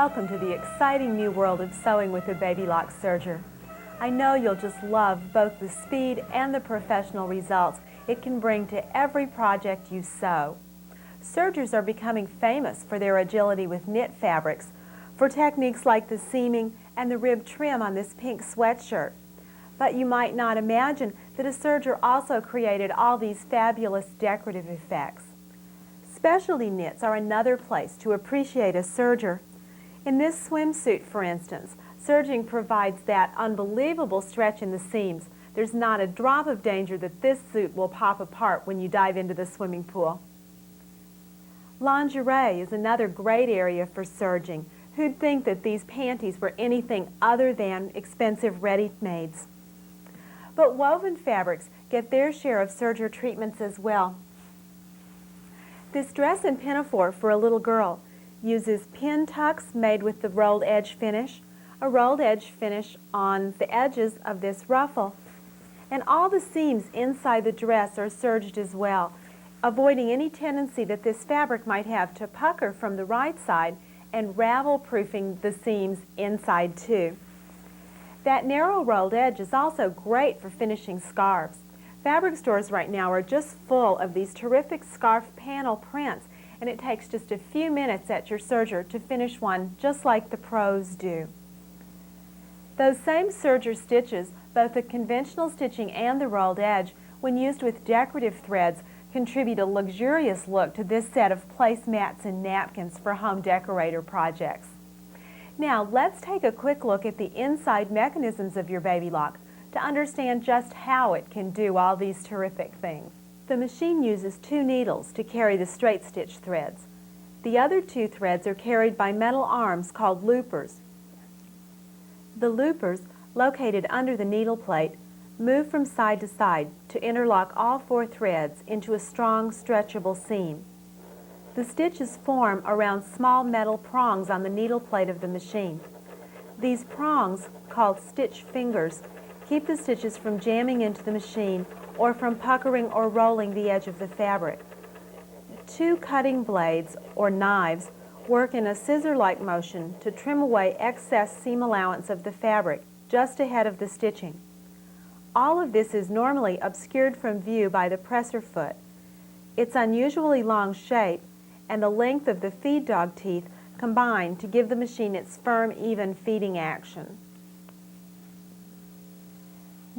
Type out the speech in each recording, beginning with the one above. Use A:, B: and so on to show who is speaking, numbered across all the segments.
A: Welcome to the exciting new world of sewing with the Baby Lock serger. I know you'll just love both the speed and the professional results it can bring to every project you sew. Sergers are becoming famous for their agility with knit fabrics, for techniques like the seaming and the rib trim on this pink sweatshirt. But you might not imagine that a serger also created all these fabulous decorative effects. Specialty knits are another place to appreciate a serger. In this swimsuit, for instance, serging provides that unbelievable stretch in the seams. There's not a drop of danger that this suit will pop apart when you dive into the swimming pool. Lingerie is another great area for serging. Who'd think that these panties were anything other than expensive ready-mades? But woven fabrics get their share of serger treatments as well. This dress and pinafore for a little girl uses pin tucks made with the rolled edge finish, a rolled edge finish on the edges of this ruffle, and all the seams inside the dress are serged as well, avoiding any tendency that this fabric might have to pucker from the right side and ravel-proofing the seams inside too. That narrow rolled edge is also great for finishing scarves. Fabric stores right now are just full of these terrific scarf panel prints, and it takes just a few minutes at your serger to finish one just like the pros do. Those same serger stitches, both the conventional stitching and the rolled edge, when used with decorative threads, contribute a luxurious look to this set of placemats and napkins for home decorator projects. Now let's take a quick look at the inside mechanisms of your Baby Lock to understand just how it can do all these terrific things. The machine uses 2 needles to carry the straight stitch threads. The other 2 threads are carried by metal arms called loopers. The loopers, located under the needle plate, move from side to side to interlock all 4 threads into a strong, stretchable seam. The stitches form around small metal prongs on the needle plate of the machine. These prongs, called stitch fingers, keep the stitches from jamming into the machine or from puckering or rolling the edge of the fabric. 2 cutting blades, or knives, work in a scissor-like motion to trim away excess seam allowance of the fabric just ahead of the stitching. All of this is normally obscured from view by the presser foot. Its unusually long shape and the length of the feed dog teeth combine to give the machine its firm, even feeding action.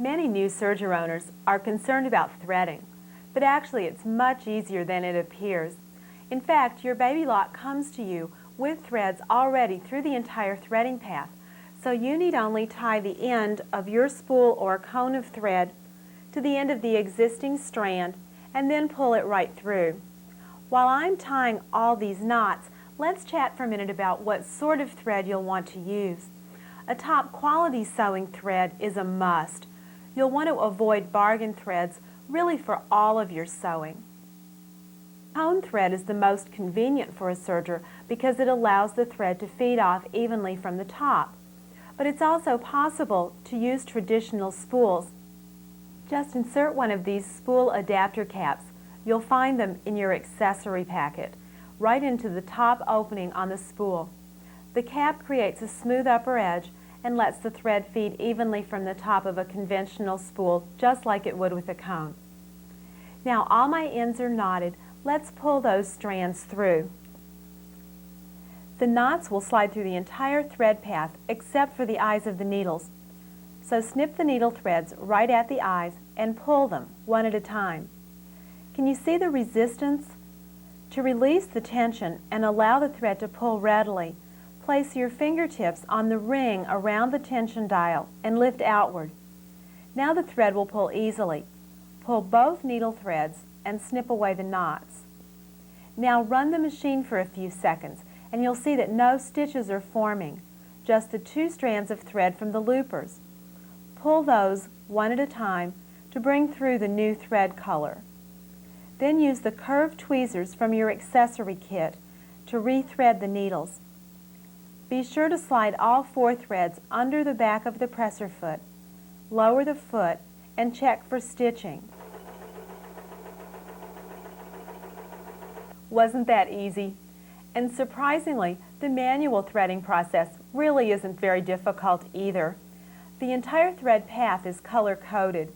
A: Many new serger owners are concerned about threading, but actually it's much easier than it appears. In fact, your Baby Lock comes to you with threads already through the entire threading path, so you need only tie the end of your spool or cone of thread to the end of the existing strand and then pull it right through. While I'm tying all these knots, let's chat for a minute about what sort of thread you'll want to use. A top quality sewing thread is a must. You'll want to avoid bargain threads really for all of your sewing. Cone thread is the most convenient for a serger because it allows the thread to feed off evenly from the top. But it's also possible to use traditional spools. Just insert one of these spool adapter caps. You'll find them in your accessory packet, right into the top opening on the spool. The cap creates a smooth upper edge and lets the thread feed evenly from the top of a conventional spool, just like it would with a cone. Now all my ends are knotted. Let's pull those strands through. The knots will slide through the entire thread path except for the eyes of the needles. So snip the needle threads right at the eyes and pull them one at a time. Can you see the resistance? To release the tension and allow the thread to pull readily, place your fingertips on the ring around the tension dial and lift outward. Now the thread will pull easily. Pull both needle threads and snip away the knots. Now run the machine for a few seconds and you'll see that no stitches are forming, just the 2 strands of thread from the loopers. Pull those one at a time to bring through the new thread color. Then use the curved tweezers from your accessory kit to rethread the needles. Be sure to slide all 4 threads under the back of the presser foot, lower the foot, and check for stitching. Wasn't that easy? And surprisingly, The manual threading process really isn't very difficult either. The entire thread path is color-coded.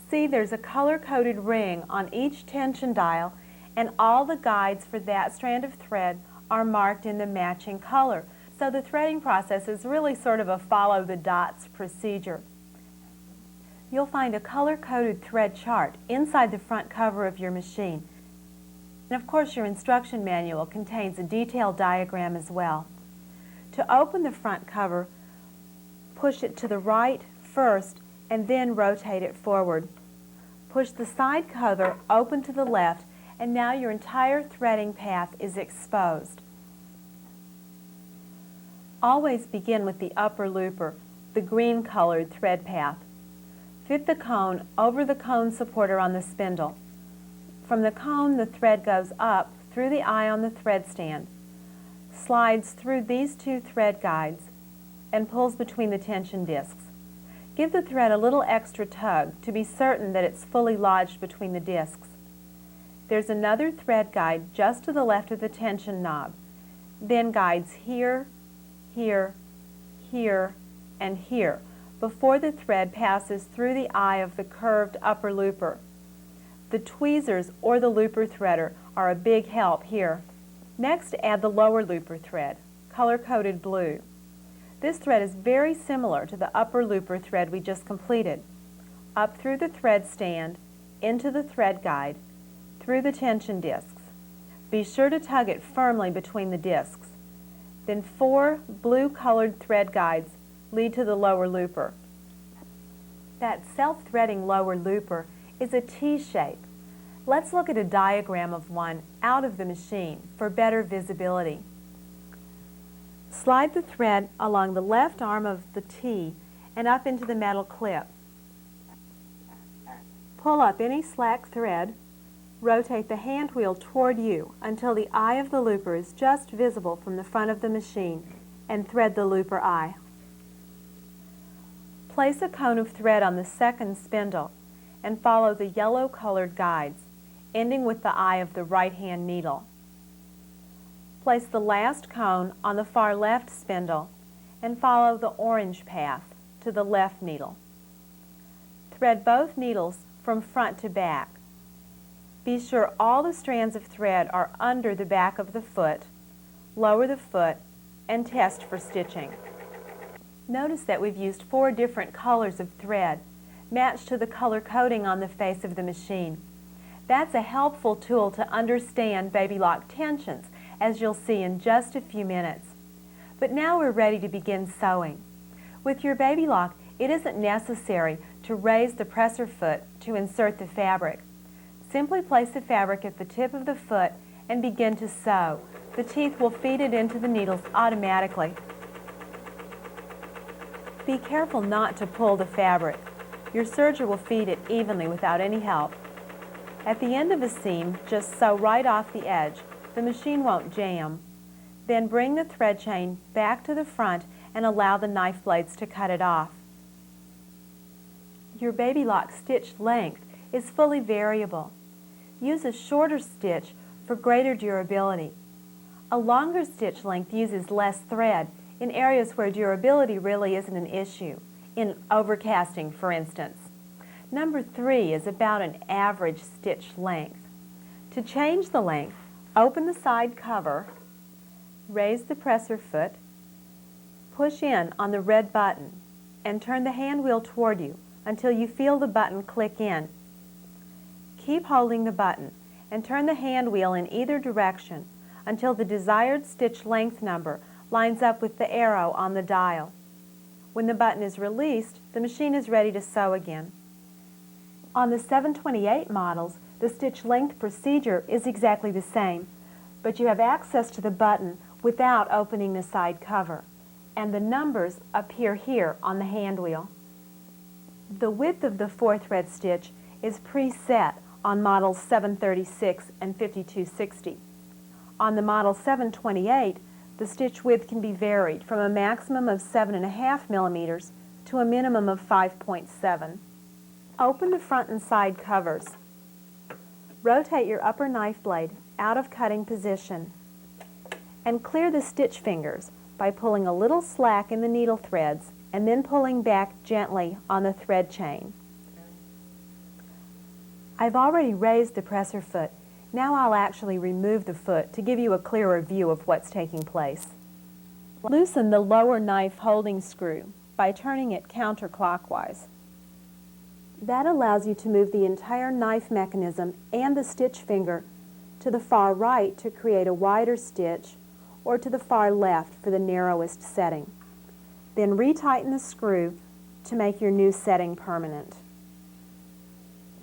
A: See, there's a color-coded ring on each tension dial, and all the guides for that strand of thread are marked in the matching color. So the threading process is really sort of a follow the dots procedure. You'll find a color-coded thread chart inside the front cover of your machine. And of course, your instruction manual contains a detailed diagram as well. To open the front cover, push it to the right first and then rotate it forward. Push the side cover open to the left, and now your entire threading path is exposed. Always begin with the upper looper, the green colored thread path. Fit the cone over the cone supporter on the spindle. From the cone, the thread goes up through the eye on the thread stand, slides through these two thread guides, and pulls between the tension discs. Give the thread a little extra tug to be certain that it's fully lodged between the discs. There's another thread guide just to the left of the tension knob, then guides here, here, here, and here before the thread passes through the eye of the curved upper looper. The tweezers or the looper threader are a big help here. Next, add the lower looper thread, color-coded blue. This thread is very similar to the upper looper thread we just completed. Up through the thread stand, into the thread guide, through the tension discs. Be sure to tug it firmly between the discs. Then 4 blue-colored thread guides lead to the lower looper. That self-threading lower looper is a T-shape. Let's look at a diagram of one out of the machine for better visibility. Slide the thread along the left arm of the T and up into the metal clip. Pull up any slack thread, rotate the hand wheel toward you until the eye of the looper is just visible from the front of the machine, and thread the looper eye. Place a cone of thread on the second spindle and follow the yellow-colored guides, ending with the eye of the right-hand needle. Place the last cone on the far left spindle and follow the orange path to the left needle. Thread both needles from front to back. Be sure all the strands of thread are under the back of the foot. Lower the foot and test for stitching. Notice that we've used 4 different colors of thread, matched to the color coding on the face of the machine. That's a helpful tool to understand baby lock tensions, as you'll see in just a few minutes. But now we're ready to begin sewing. With your baby lock, it isn't necessary to raise the presser foot to insert the fabric. Simply place the fabric at the tip of the foot and begin to sew. The teeth will feed it into the needles automatically. Be careful not to pull the fabric. Your serger will feed it evenly without any help. At the end of a seam, just sew right off the edge. The machine won't jam. Then bring the thread chain back to the front and allow the knife blades to cut it off. Your baby lock stitch length is fully variable. Use a shorter stitch for greater durability. A longer stitch length uses less thread in areas where durability really isn't an issue, in overcasting, for instance. Number 3 is about an average stitch length. To change the length, open the side cover, raise the presser foot, push in on the red button, and turn the hand wheel toward you until you feel the button click in. Keep holding the button and turn the hand wheel in either direction until the desired stitch length number lines up with the arrow on the dial. When the button is released, the machine is ready to sew again. On the 728 models, the stitch length procedure is exactly the same, but you have access to the button without opening the side cover, and the numbers appear here on the hand wheel. The width of the 4-thread stitch is preset on models 736 and 5260. On the model 728, the stitch width can be varied from a maximum of 7.5 millimeters to a minimum of 5.7. Open the front and side covers. Rotate your upper knife blade out of cutting position and clear the stitch fingers by pulling a little slack in the needle threads and then pulling back gently on the thread chain. I've already raised the presser foot. Now I'll actually remove the foot to give you a clearer view of what's taking place. Loosen the lower knife holding screw by turning it counterclockwise. That allows you to move the entire knife mechanism and the stitch finger to the far right to create a wider stitch, or to the far left for the narrowest setting. Then retighten the screw to make your new setting permanent.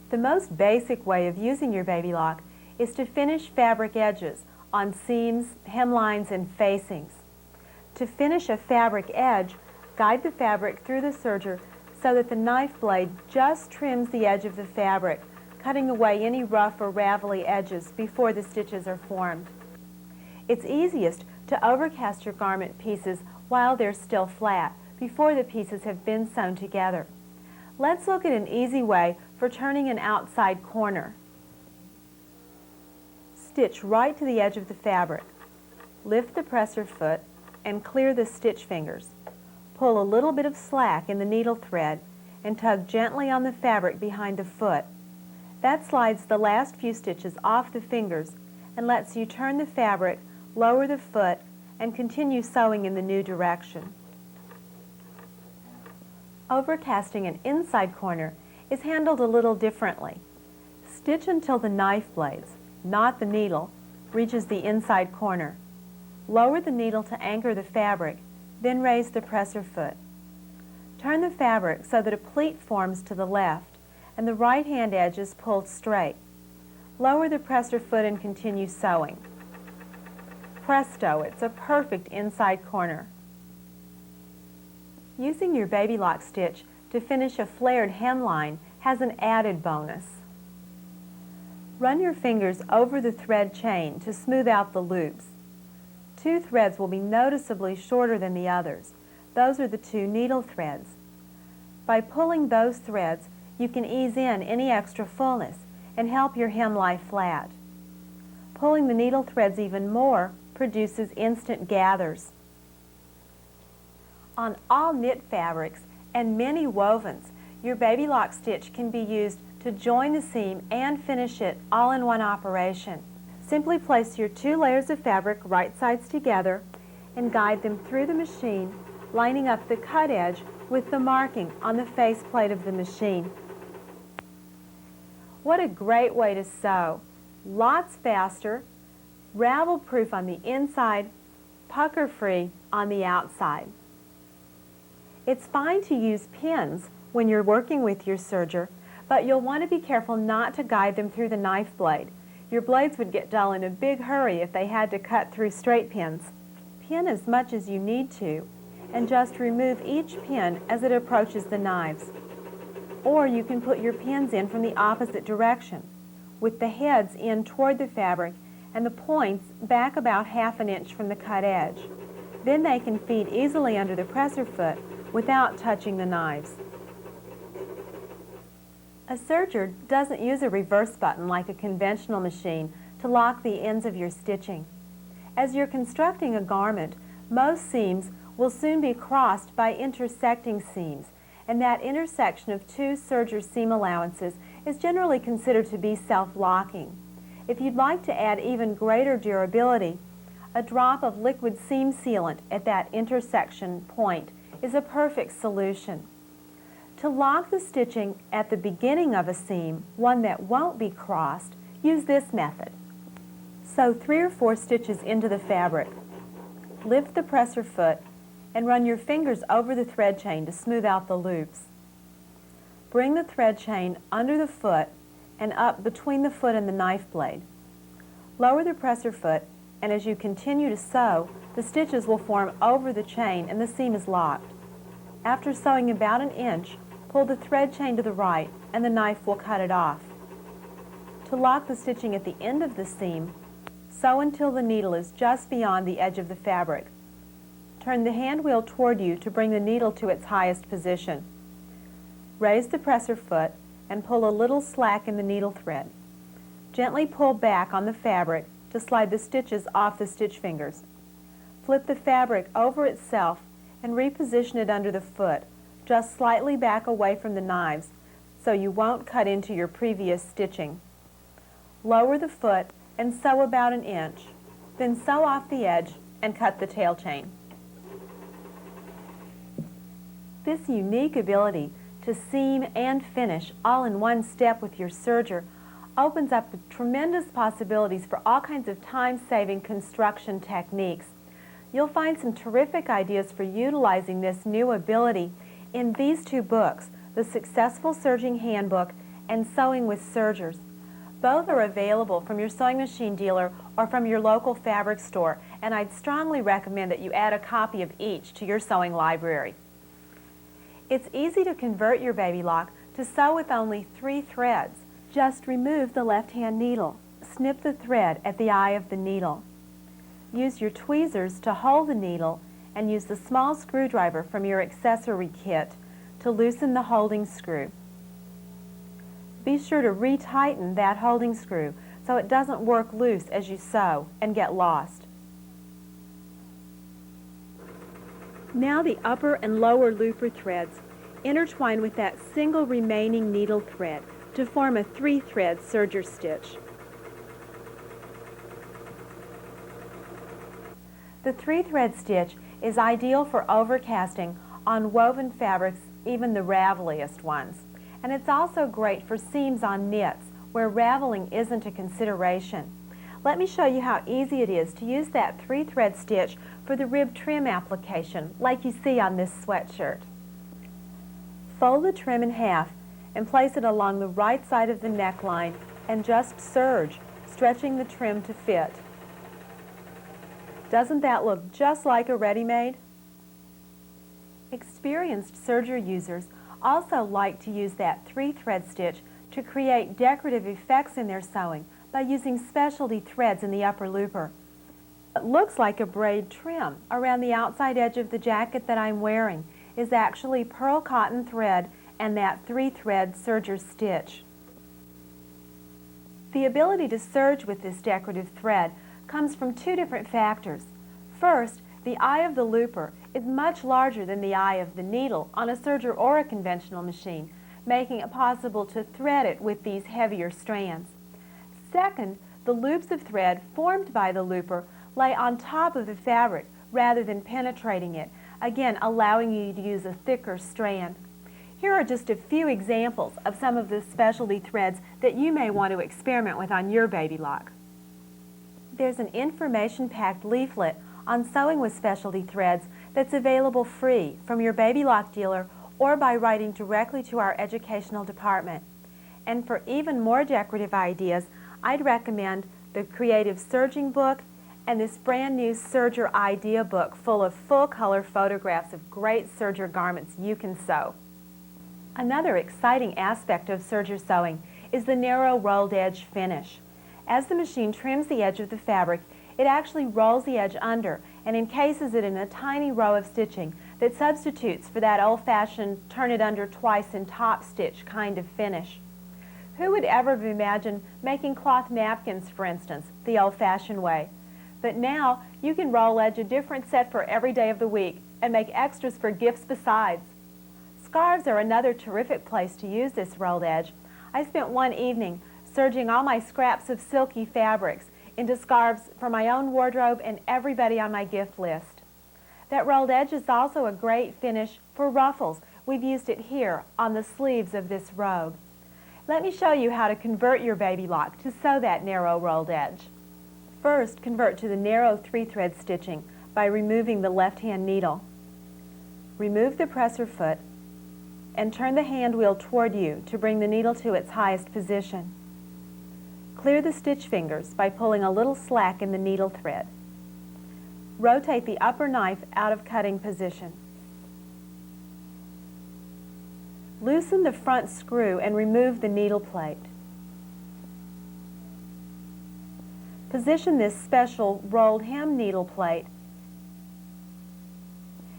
A: The most basic way of using your baby lock is to finish fabric edges on seams, hemlines, and facings. To finish a fabric edge, guide the fabric through the serger so that the knife blade just trims the edge of the fabric, cutting away any rough or ravelly edges before the stitches are formed. It's easiest to overcast your garment pieces while they're still flat, before the pieces have been sewn together. Let's look at an easy way for turning an outside corner. Stitch right to the edge of the fabric. Lift the presser foot and clear the stitch fingers. Pull a little bit of slack in the needle thread and tug gently on the fabric behind the foot. That slides the last few stitches off the fingers and lets you turn the fabric, lower the foot, and continue sewing in the new direction. Overcasting an inside corner is handled a little differently. Stitch until the knife blades, not the needle, reaches the inside corner. Lower the needle to anchor the fabric, then raise the presser foot. Turn the fabric so that a pleat forms to the left and the right hand edge is pulled straight. Lower the presser foot and continue sewing. Presto, it's a perfect inside corner. Using your baby lock stitch to finish a flared hemline has an added bonus. Run your fingers over the thread chain to smooth out the loops. Two threads will be noticeably shorter than the others. Those are the two needle threads. By pulling those threads, you can ease in any extra fullness and help your hem lie flat. Pulling the needle threads even more produces instant gathers. On all knit fabrics and many wovens, your baby lock stitch can be used to join the seam and finish it all in one operation. Simply place your two layers of fabric right sides together and guide them through the machine, lining up the cut edge with the marking on the face plate of the machine. What a great way to sew! Lots faster, ravel-proof on the inside, pucker-free on the outside. It's fine to use pins when you're working with your serger, but you'll want to be careful not to guide them through the knife blade. Your blades would get dull in a big hurry if they had to cut through straight pins. Pin as much as you need to, and just remove each pin as it approaches the knives. Or you can put your pins in from the opposite direction, with the heads in toward the fabric and the points back about 1/2 inch from the cut edge. Then they can feed easily under the presser foot without touching the knives. A serger doesn't use a reverse button like a conventional machine to lock the ends of your stitching. As you're constructing a garment, most seams will soon be crossed by intersecting seams, and that intersection of two serger seam allowances is generally considered to be self-locking. If you'd like to add even greater durability, a drop of liquid seam sealant at that intersection point is a perfect solution. To lock the stitching at the beginning of a seam, one that won't be crossed, use this method. Sew 3 or 4 stitches into the fabric. Lift the presser foot and run your fingers over the thread chain to smooth out the loops. Bring the thread chain under the foot and up between the foot and the knife blade. Lower the presser foot, and as you continue to sew, the stitches will form over the chain and the seam is locked. After sewing about 1 inch, pull the thread chain to the right and the knife will cut it off. To lock the stitching at the end of the seam, sew until the needle is just beyond the edge of the fabric. Turn the hand wheel toward you to bring the needle to its highest position. Raise the presser foot and pull a little slack in the needle thread. Gently pull back on the fabric to slide the stitches off the stitch fingers. flip the fabric over itself and reposition it under the foot, just slightly back away from the knives so you won't cut into your previous stitching. Lower the foot and sew about 1 inch, then sew off the edge and cut the tail chain. This unique ability to seam and finish all in one step with your serger opens up tremendous possibilities for all kinds of time-saving construction techniques. You'll find some terrific ideas for utilizing this new ability in these 2 books, The Successful Serging Handbook and Sewing with Sergers. Both are available from your sewing machine dealer or from your local fabric store, and I'd strongly recommend that you add a copy of each to your sewing library. It's easy to convert your baby lock to sew with only 3 threads. Just remove the left-hand needle. Snip the thread at the eye of the needle. Use your tweezers to hold the needle and use the small screwdriver from your accessory kit to loosen the holding screw. Be sure to retighten that holding screw so it doesn't work loose as you sew and get lost. Now the upper and lower looper threads intertwine with that single remaining needle thread to form a 3-thread serger stitch. The 3-thread stitch is ideal for overcasting on woven fabrics, even the raveliest ones. And it's also great for seams on knits where raveling isn't a consideration. Let me show you how easy it is to use that 3-thread stitch for the rib trim application, like you see on this sweatshirt. Fold the trim in half and place it along the right side of the neckline and just serge, stretching the trim to fit. Doesn't that look just like a ready-made? Experienced serger users also like to use that 3-thread stitch to create decorative effects in their sewing by using specialty threads in the upper looper. What looks like a braid trim around the outside edge of the jacket that I'm wearing is actually pearl cotton thread and that 3-thread serger stitch. The ability to serge with this decorative thread comes from 2 different factors. First, the eye of the looper is much larger than the eye of the needle on a serger or a conventional machine, making it possible to thread it with these heavier strands. Second, the loops of thread formed by the looper lay on top of the fabric rather than penetrating it, again allowing you to use a thicker strand. Here are just a few examples of some of the specialty threads that you may want to experiment with on your baby lock. There's an information-packed leaflet on sewing with specialty threads that's available free from your baby lock dealer or by writing directly to our educational department. And for even more decorative ideas, I'd recommend the Creative Serging book and this brand new Serger Idea book full of full-color photographs of great serger garments you can sew. Another exciting aspect of serger sewing is the narrow rolled edge finish. As the machine trims the edge of the fabric, it actually rolls the edge under and encases it in a tiny row of stitching that substitutes for that old-fashioned turn it under twice and top stitch kind of finish. Who would ever have imagined making cloth napkins, for instance, the old-fashioned way? But now you can roll edge a different set for every day of the week and make extras for gifts besides. Scarves are another terrific place to use this rolled edge. I spent one evening serging all my scraps of silky fabrics into scarves for my own wardrobe and everybody on my gift list. That rolled edge is also a great finish for ruffles. We've used it here on the sleeves of this robe. Let me show you how to convert your baby lock to sew that narrow rolled edge. First, convert to the narrow 3-thread stitching by removing the left-hand needle. Remove the presser foot and turn the hand wheel toward you to bring the needle to its highest position. Clear the stitch fingers by pulling a little slack in the needle thread. Rotate the upper knife out of cutting position. Loosen the front screw and remove the needle plate. Position this special rolled hem needle plate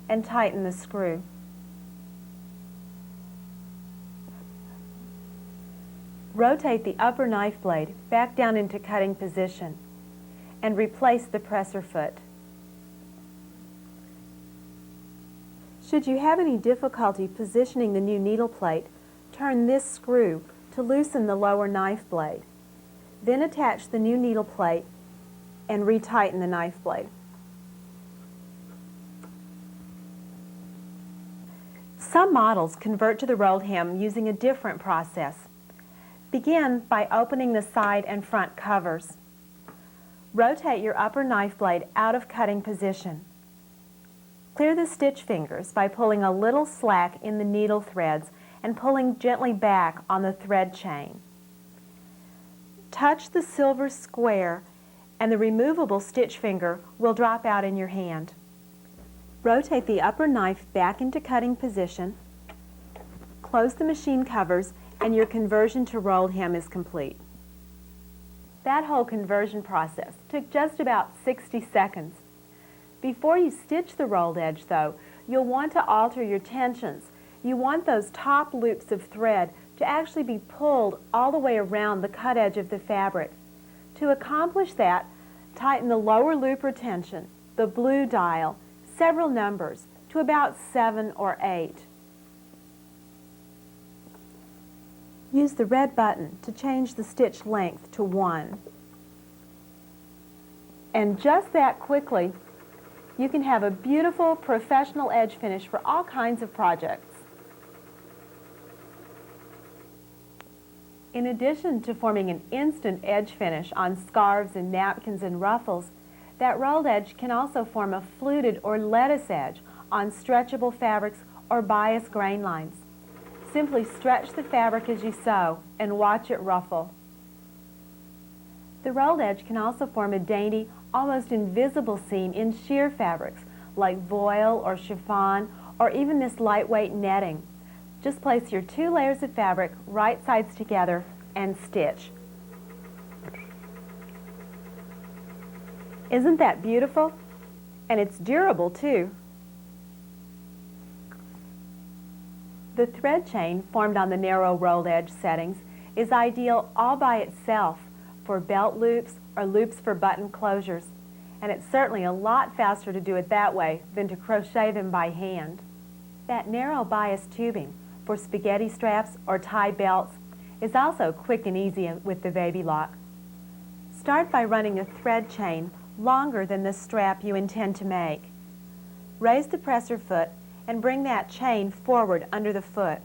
A: and tighten the screw. Rotate the upper knife blade back down into cutting position and replace the presser foot. Should you have any difficulty positioning the new needle plate, turn this screw to loosen the lower knife blade. Then attach the new needle plate and retighten the knife blade. Some models convert to the rolled hem using a different process. Begin by opening the side and front covers. Rotate your upper knife blade out of cutting position. Clear the stitch fingers by pulling a little slack in the needle threads and pulling gently back on the thread chain. Touch the silver square and the removable stitch finger will drop out in your hand. Rotate the upper knife back into cutting position, close the machine covers, and your conversion to rolled hem is complete. That whole conversion process took just about 60 seconds. Before you stitch the rolled edge, though, you'll want to alter your tensions. You want those top loops of thread to actually be pulled all the way around the cut edge of the fabric. To accomplish that, tighten the lower loop retention, the blue dial, several numbers, to about 7 or 8. Use the red button to change the stitch length to 1. And just that quickly, you can have a beautiful professional edge finish for all kinds of projects. In addition to forming an instant edge finish on scarves and napkins and ruffles, that rolled edge can also form a fluted or lettuce edge on stretchable fabrics or bias grain lines. Simply stretch the fabric as you sew and watch it ruffle. The rolled edge can also form a dainty, almost invisible seam in sheer fabrics like voile or chiffon or even this lightweight netting. Just place your 2 layers of fabric right sides together and stitch. Isn't that beautiful? And it's durable too. The thread chain formed on the narrow rolled edge settings is ideal all by itself for belt loops or loops for button closures, and it's certainly a lot faster to do it that way than to crochet them by hand. That narrow bias tubing for spaghetti straps or tie belts is also quick and easy with the baby lock. Start by running a thread chain longer than the strap you intend to make. Raise the presser foot and bring that chain forward under the foot.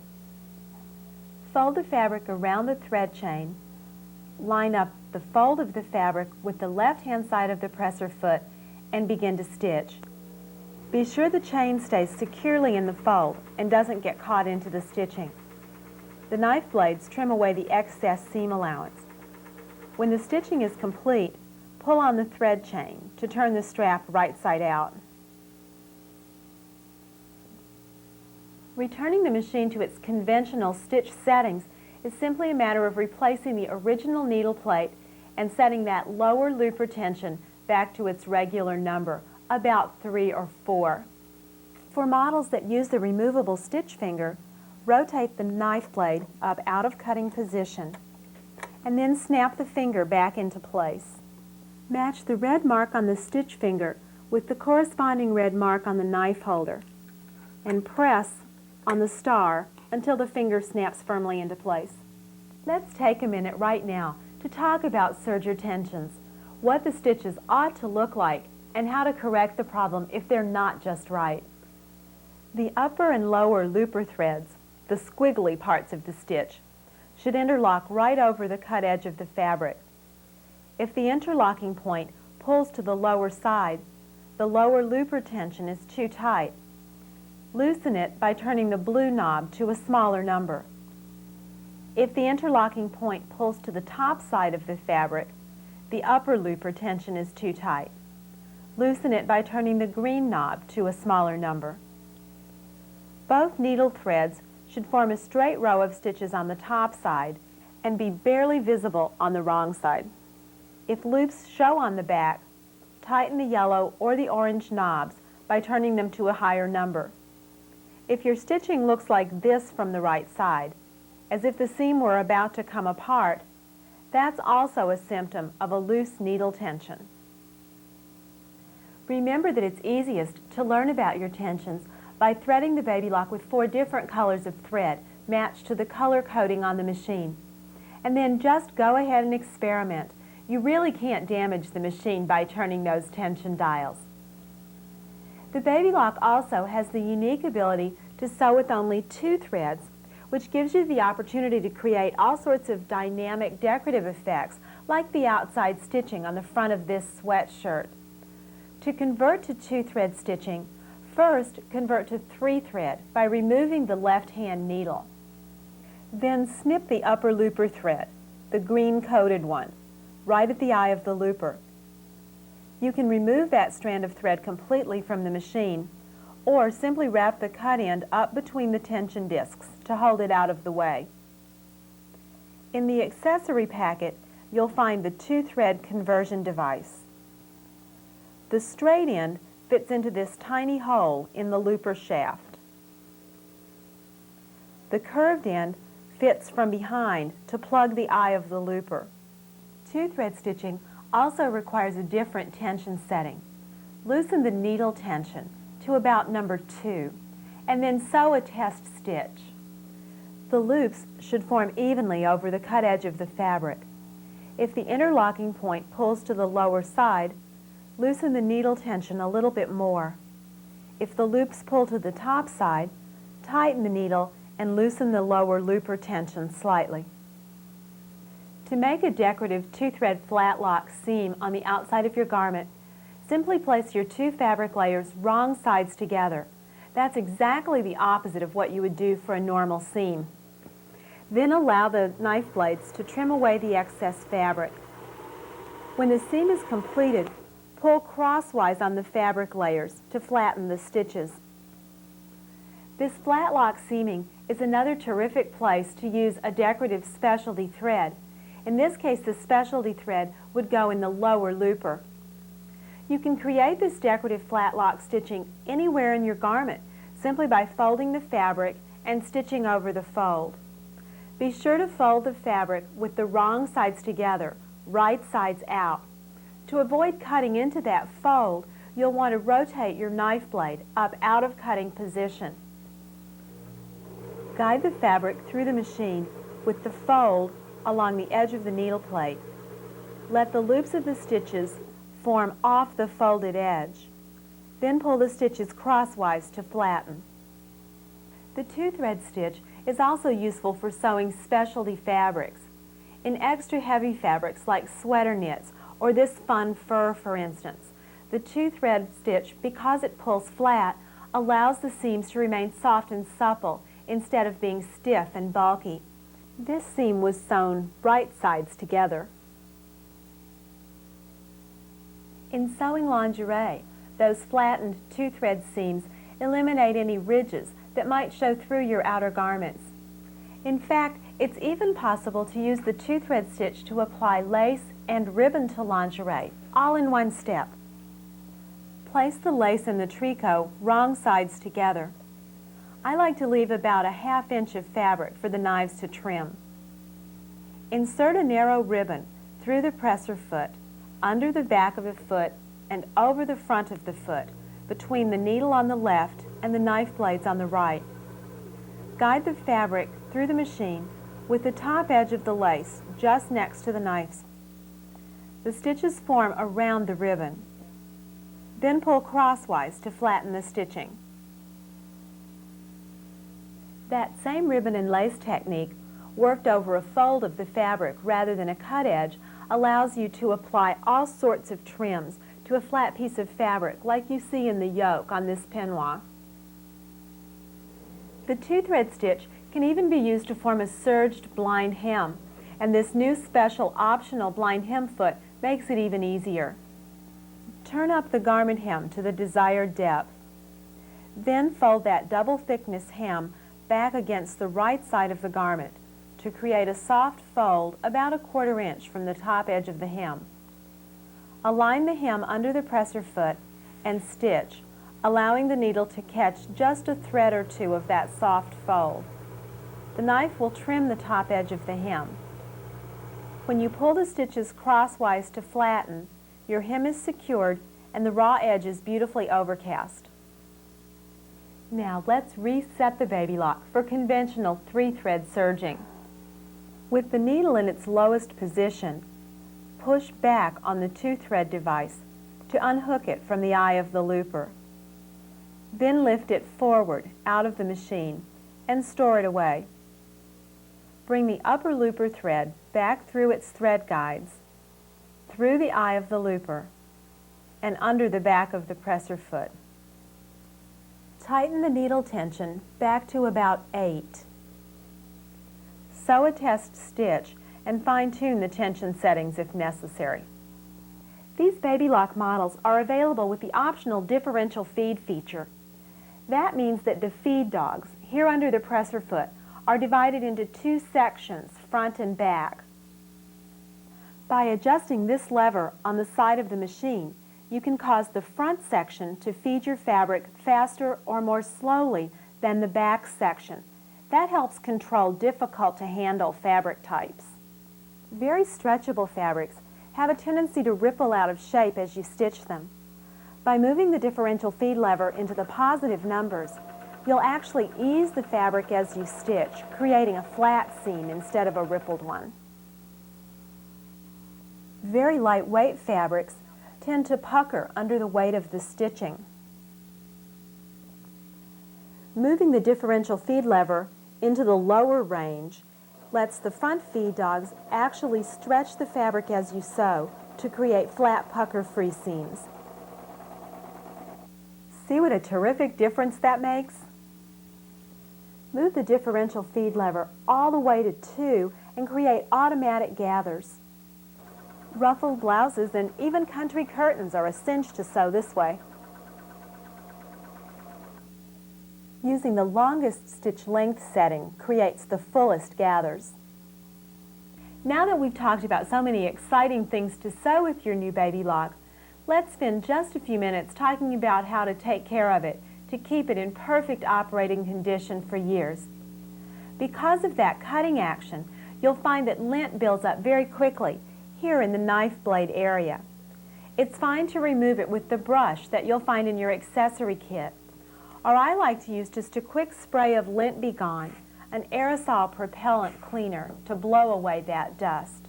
A: Fold the fabric around the thread chain. Line up the fold of the fabric with the left-hand side of the presser foot and begin to stitch. Be sure the chain stays securely in the fold and doesn't get caught into the stitching. The knife blades trim away the excess seam allowance. When the stitching is complete, pull on the thread chain to turn the strap right side out. Returning the machine to its conventional stitch settings is simply a matter of replacing the original needle plate and setting that lower loop retention back to its regular number, about 3 or 4. For models that use the removable stitch finger, rotate the knife blade up out of cutting position and then snap the finger back into place. Match the red mark on the stitch finger with the corresponding red mark on the knife holder and press on the star until the finger snaps firmly into place. Let's take a minute right now to talk about serger tensions, what the stitches ought to look like, and how to correct the problem if they're not just right. The upper and lower looper threads, the squiggly parts of the stitch, should interlock right over the cut edge of the fabric. If the interlocking point pulls to the lower side, the lower looper tension is too tight. Loosen it by turning the blue knob to a smaller number. If the interlocking point pulls to the top side of the fabric, the upper looper tension is too tight. Loosen it by turning the green knob to a smaller number. Both needle threads should form a straight row of stitches on the top side and be barely visible on the wrong side. If loops show on the back, tighten the yellow or the orange knobs by turning them to a higher number. If your stitching looks like this from the right side, as if the seam were about to come apart, that's also a symptom of a loose needle tension. Remember that it's easiest to learn about your tensions by threading the baby lock with 4 different colors of thread matched to the color coding on the machine. And then just go ahead and experiment. You really can't damage the machine by turning those tension dials. The baby lock also has the unique ability to sew with only 2 threads, which gives you the opportunity to create all sorts of dynamic decorative effects, like the outside stitching on the front of this sweatshirt. To convert to 2-thread stitching, first convert to 3-thread by removing the left-hand needle. Then snip the upper looper thread, the green-coated one, right at the eye of the looper. You can remove that strand of thread completely from the machine, or simply wrap the cut end up between the tension discs to hold it out of the way. In the accessory packet, you'll find the 2-thread conversion device. The straight end fits into this tiny hole in the looper shaft. The curved end fits from behind to plug the eye of the looper. 2-thread stitching also requires a different tension setting. Loosen the needle tension to about number 2, and then sew a test stitch. The loops should form evenly over the cut edge of the fabric. If the interlocking point pulls to the lower side, loosen the needle tension a little bit more. If the loops pull to the top side, tighten the needle and loosen the lower looper tension slightly. To make a decorative 2-thread flat lock seam on the outside of your garment, simply place your 2 fabric layers wrong sides together. That's exactly the opposite of what you would do for a normal seam. Then allow the knife blades to trim away the excess fabric. When the seam is completed, pull crosswise on the fabric layers to flatten the stitches. This flat lock seaming is another terrific place to use a decorative specialty thread. In this case, the specialty thread would go in the lower looper. You can create this decorative flat lock stitching anywhere in your garment simply by folding the fabric and stitching over the fold. Be sure to fold the fabric with the wrong sides together, right sides out. To avoid cutting into that fold, you'll want to rotate your knife blade up out of cutting position. Guide the fabric through the machine with the fold along the edge of the needle plate. Let the loops of the stitches form off the folded edge. Then pull the stitches crosswise to flatten. The 2-thread stitch is also useful for sewing specialty fabrics. In extra heavy fabrics like sweater knits or this fun fur, for instance, the 2-thread stitch, because it pulls flat, allows the seams to remain soft and supple instead of being stiff and bulky. This seam was sewn right sides together. In sewing lingerie, those flattened 2-thread seams eliminate any ridges that might show through your outer garments. In fact, it's even possible to use the 2-thread stitch to apply lace and ribbon to lingerie, all in one step. Place the lace and the tricot wrong sides together. I like to leave about a ½ inch of fabric for the knives to trim. Insert a narrow ribbon through the presser foot, under the back of the foot, and over the front of the foot, between the needle on the left and the knife blades on the right. Guide the fabric through the machine with the top edge of the lace just next to the knives. The stitches form around the ribbon. Then pull crosswise to flatten the stitching. That same ribbon and lace technique, worked over a fold of the fabric rather than a cut edge, allows you to apply all sorts of trims to a flat piece of fabric like you see in the yoke on this peignoir. The 2-thread stitch can even be used to form a serged blind hem, and this new special optional blind hem foot makes it even easier. Turn up the garment hem to the desired depth. Then fold that double thickness hem back against the right side of the garment to create a soft fold about a ¼ inch from the top edge of the hem. Align the hem under the presser foot and stitch, allowing the needle to catch just a thread or two of that soft fold. The knife will trim the top edge of the hem. When you pull the stitches crosswise to flatten, your hem is secured and the raw edge is beautifully overcast. Now let's reset the baby lock for conventional 3-thread serging. With the needle in its lowest position, push back on the 2-thread device to unhook it from the eye of the looper. Then lift it forward out of the machine and store it away. Bring the upper looper thread back through its thread guides, through the eye of the looper, and under the back of the presser foot. Tighten the needle tension back to about 8. Sew a test stitch and fine-tune the tension settings if necessary. These baby lock models are available with the optional differential feed feature. That means that the feed dogs, here under the presser foot, are divided into 2 sections, front and back. By adjusting this lever on the side of the machine, you can cause the front section to feed your fabric faster or more slowly than the back section. That helps control difficult-to-handle fabric types. Very stretchable fabrics have a tendency to ripple out of shape as you stitch them. By moving the differential feed lever into the positive numbers, you'll actually ease the fabric as you stitch, creating a flat seam instead of a rippled one. Very lightweight fabrics tend to pucker under the weight of the stitching. Moving the differential feed lever into the lower range lets the front feed dogs actually stretch the fabric as you sew to create flat pucker-free seams. See what a terrific difference that makes? Move the differential feed lever all the way to 2 and create automatic gathers. Ruffled blouses and even country curtains are a cinch to sew this way. Using the longest stitch length setting creates the fullest gathers. Now that we've talked about so many exciting things to sew with your new baby lock, let's spend just a few minutes talking about how to take care of it to keep it in perfect operating condition for years. Because of that cutting action, you'll find that lint builds up very quickly here in the knife blade area. It's fine to remove it with the brush that you'll find in your accessory kit. Or I like to use just a quick spray of Lint Be Gone, an aerosol propellant cleaner, to blow away that dust.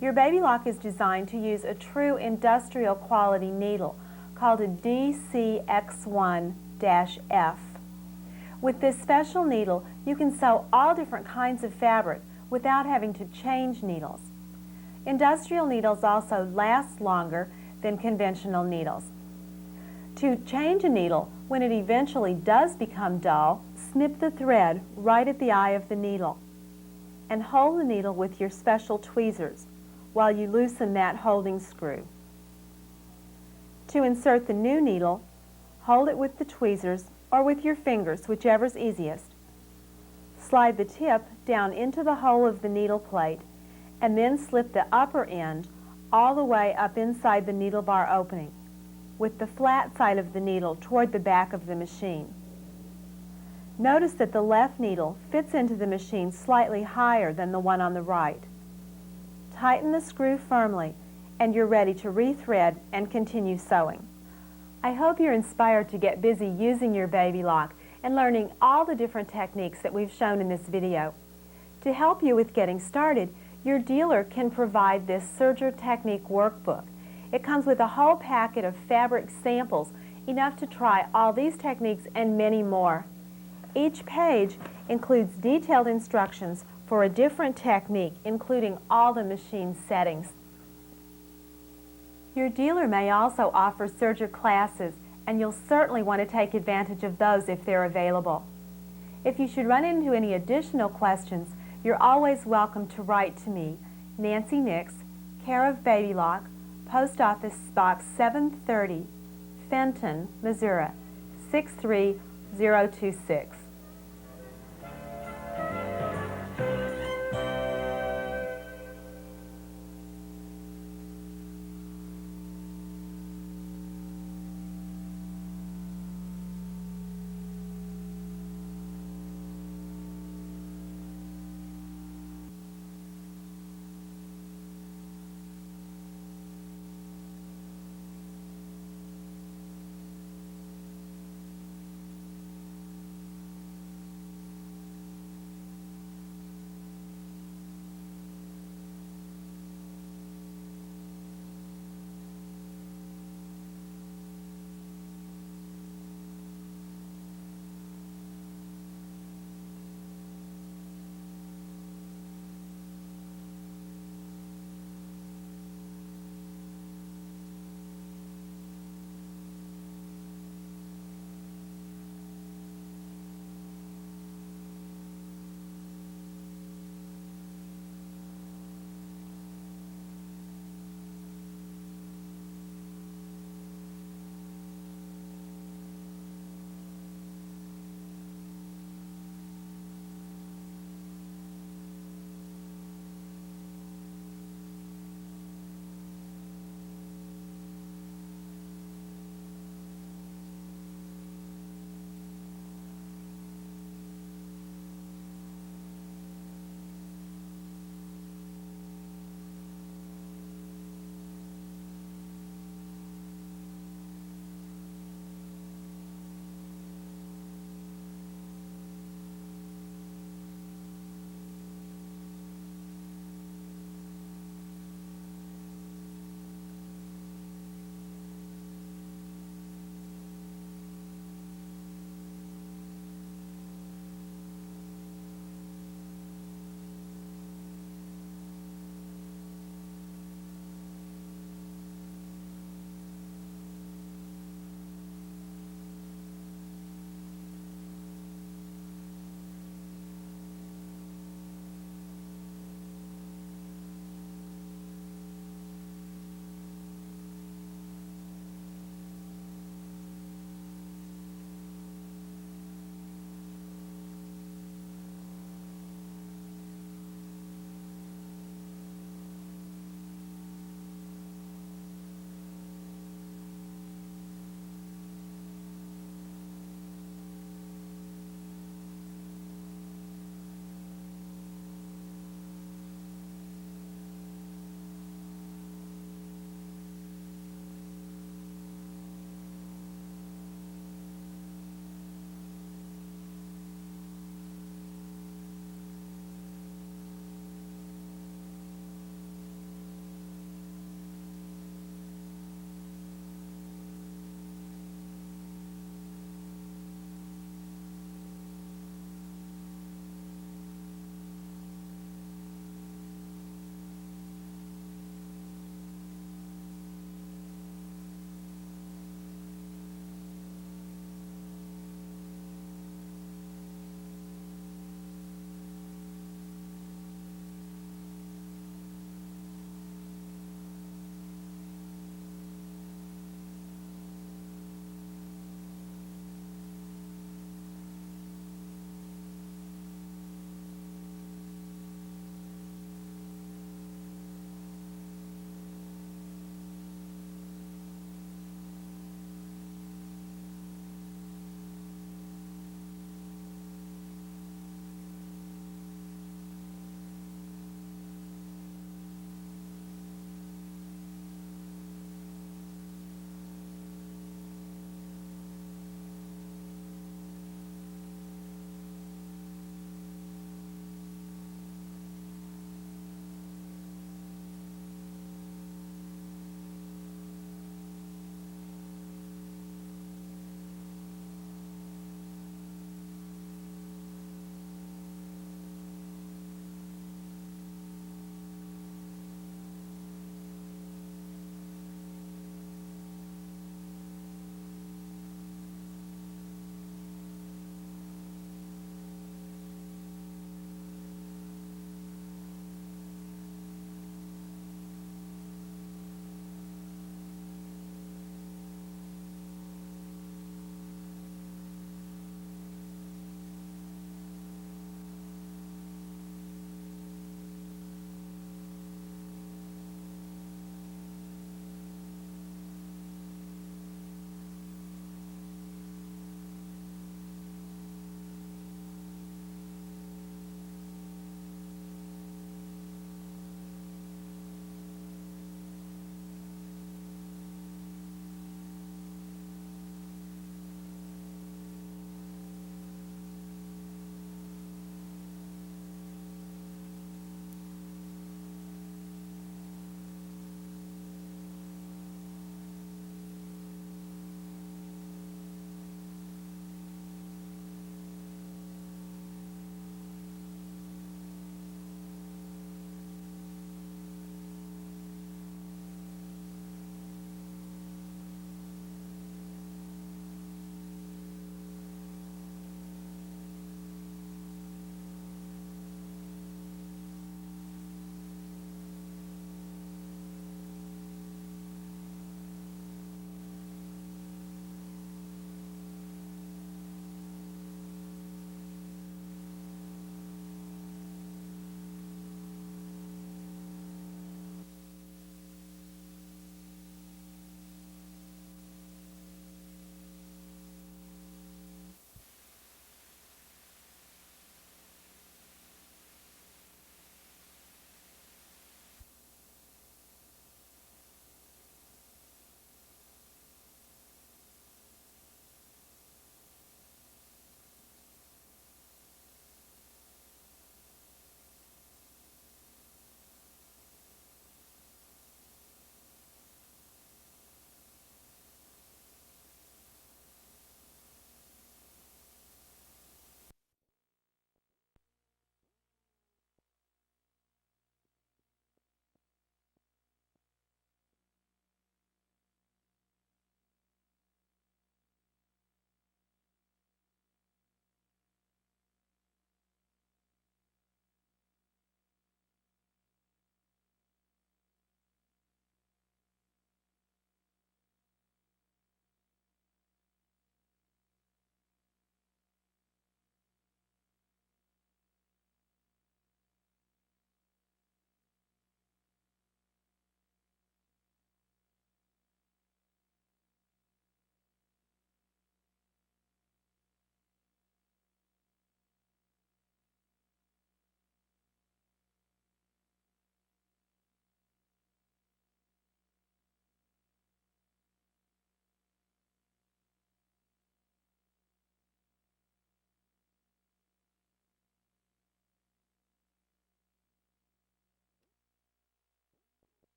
A: Your baby lock is designed to use a true industrial quality needle called a DCX1-F. With this special needle, you can sew all different kinds of fabric without having to change needles. Industrial needles also last longer than conventional needles. To change a needle, when it eventually does become dull, snip the thread right at the eye of the needle and hold the needle with your special tweezers while you loosen that holding screw. To insert the new needle, hold it with the tweezers or with your fingers, whichever's easiest. Slide the tip down into the hole of the needle plate and then slip the upper end all the way up inside the needle bar opening, with the flat side of the needle toward the back of the machine. Notice that the left needle fits into the machine slightly higher than the one on the right. Tighten the screw firmly and you're ready to rethread and continue sewing. I hope you're inspired to get busy using your baby lock and learning all the different techniques that we've shown in this video. To help you with getting started, your dealer can provide this Serger Technique workbook. It comes with a whole packet of fabric samples, enough to try all these techniques and many more. Each page includes detailed instructions for a different technique, including all the machine settings. Your dealer may also offer Serger classes, and you'll certainly want to take advantage of those if they're available. If you should run into any additional questions, you're always welcome to write to me, Nancy Nix, care of Baby Lock, Post Office Box 730, Fenton, Missouri, 63026.